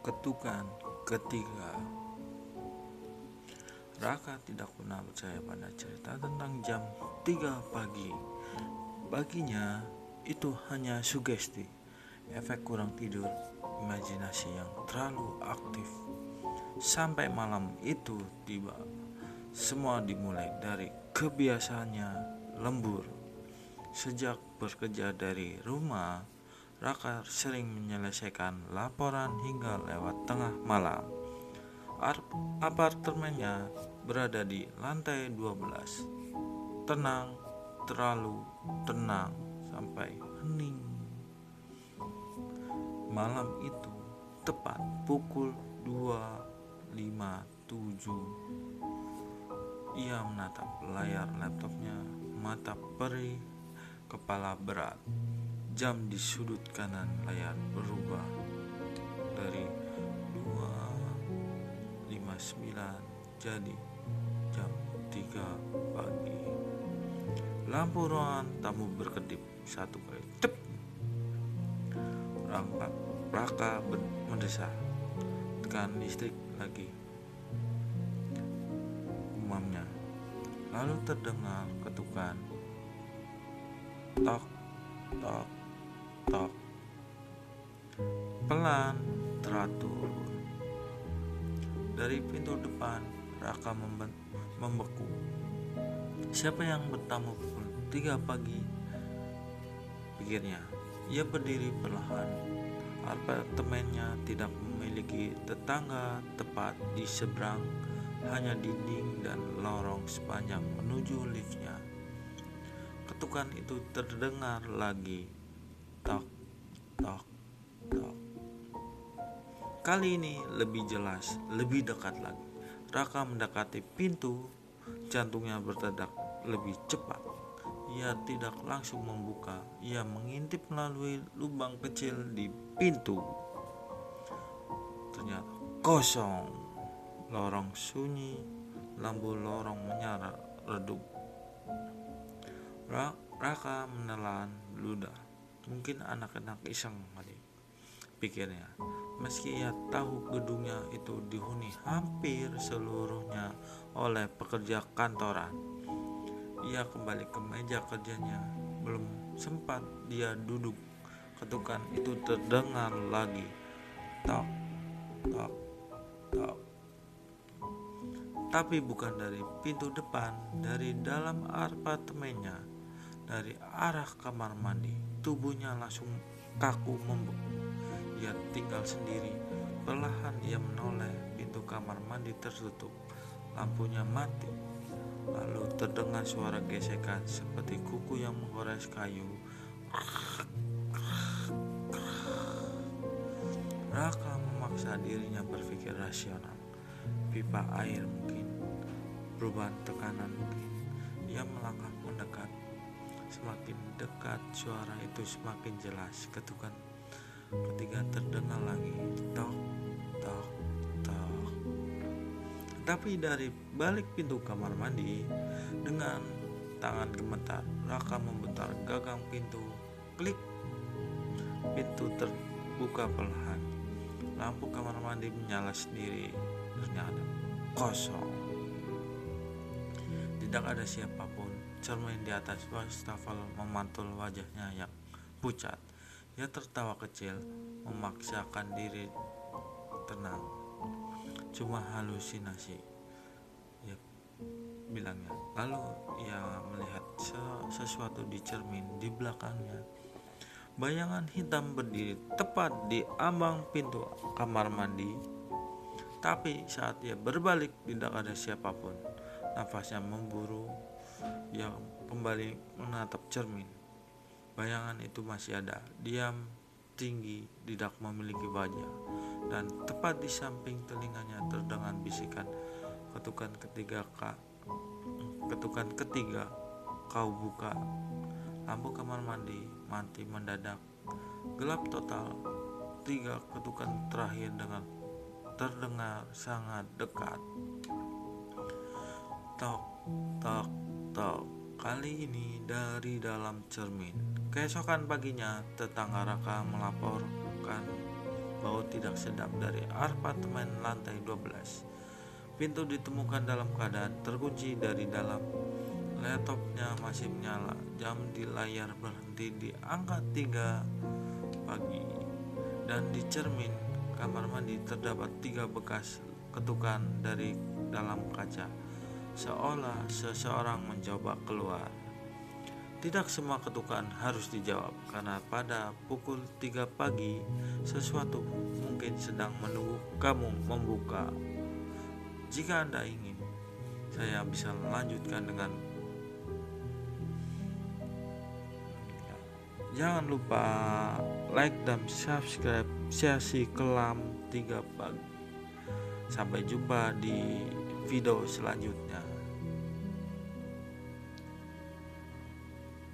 Ketukan ketiga. Raka tidak pernah percaya pada cerita tentang jam 3 pagi. Baginya itu hanya sugesti, efek kurang tidur, imajinasi yang terlalu aktif. Sampai malam itu tiba, semua dimulai dari kebiasaannya lembur. Sejak bekerja dari rumah, Raka sering menyelesaikan laporan hingga lewat tengah malam. Apartemennya berada di lantai 12. Tenang, terlalu tenang sampai hening. Malam itu tepat pukul 2.57. Ia menatap layar laptopnya, mata perih, kepala berat. Jam di sudut kanan layar berubah dari 2.59 jadi jam 3 pagi. Lampu ruangan tamu berkedip satu kali. Tep. Raka mendesak. Tekan listrik lagi. Umamnya. Lalu terdengar ketukan. Tok, tok, tok. Pelan, teratur. Dari pintu depan, Raka membeku. Siapa yang bertamu pukul 3 pagi? Pikirnya. Ia berdiri perlahan. Apartemennya tidak memiliki tetangga tepat di seberang, hanya dinding dan lorong sepanjang menuju liftnya. Ketukan itu terdengar lagi. Tok, tok, tok. Kali ini lebih jelas, lebih dekat lagi. Raka mendekati pintu, jantungnya berdetak lebih cepat. Ia tidak langsung membuka, ia mengintip melalui lubang kecil di pintu. Ternyata kosong, lorong sunyi, lampu lorong menyala redup. Raka menelan ludah. Mungkin anak-anak iseng kali, pikirnya. Meski ia tahu gedungnya itu dihuni hampir seluruhnya oleh pekerja kantoran. Ia kembali ke meja kerjanya. Belum sempat dia duduk, ketukan itu terdengar lagi. Tok, tok, tok. Tapi bukan dari pintu depan, dari dalam apartemennya, dari arah kamar mandi. Tubuhnya langsung kaku membeku. Ia tinggal sendiri. Perlahan ia menoleh. Pintu kamar mandi tertutup. Lampunya mati. Lalu terdengar suara gesekan seperti kuku yang menggores kayu. Raka memaksa dirinya berpikir rasional. Pipa air mungkin, perubahan tekanan mungkin. Ia melangkah mendekat. Semakin dekat suara itu semakin jelas. Ketukan ketiga terdengar lagi. Tok, tok, tok. Tapi dari balik pintu kamar mandi, dengan tangan gemetar, Raka memutar gagang pintu. Klik. Pintu terbuka perlahan. Lampu kamar mandi menyala sendiri. Ternyata kosong. Tidak ada siapapun. Cermin di atas wastafel memantul wajahnya yang pucat. Ia tertawa kecil, memaksakan diri tenang. Cuma halusinasi, ya, bilangnya. Lalu ia melihat sesuatu di cermin di belakangnya. Bayangan hitam berdiri tepat di ambang pintu kamar mandi. Tapi saat ia berbalik tidak ada siapapun. Nafasnya memburu. Ia kembali menatap cermin. Bayangan itu masih ada, diam, tinggi, tidak memiliki wajah. Dan tepat di samping telinganya terdengar bisikan. Ketukan ketiga, kau buka. Lampu kamar mandi mati mendadak. Gelap total. 3 ketukan terakhir terdengar sangat dekat. Tok, tok, tok. Kali ini dari dalam cermin. Keesokan paginya, tetangga Raka melaporkan bau tidak sedap dari apartemen lantai 12. Pintu ditemukan dalam keadaan terkunci dari dalam. Laptopnya masih menyala. Jam di layar berhenti di angka 3 pagi. Dan di cermin kamar mandi terdapat 3 bekas ketukan dari dalam kaca, seolah seseorang mencoba keluar. Tidak semua ketukan harus dijawab, karena pada pukul 3 pagi sesuatu mungkin sedang menunggu kamu membuka. Jika Anda ingin, saya bisa melanjutkan dengan jangan lupa like dan subscribe sesi kelam 3 pagi. Sampai jumpa di video selanjutnya.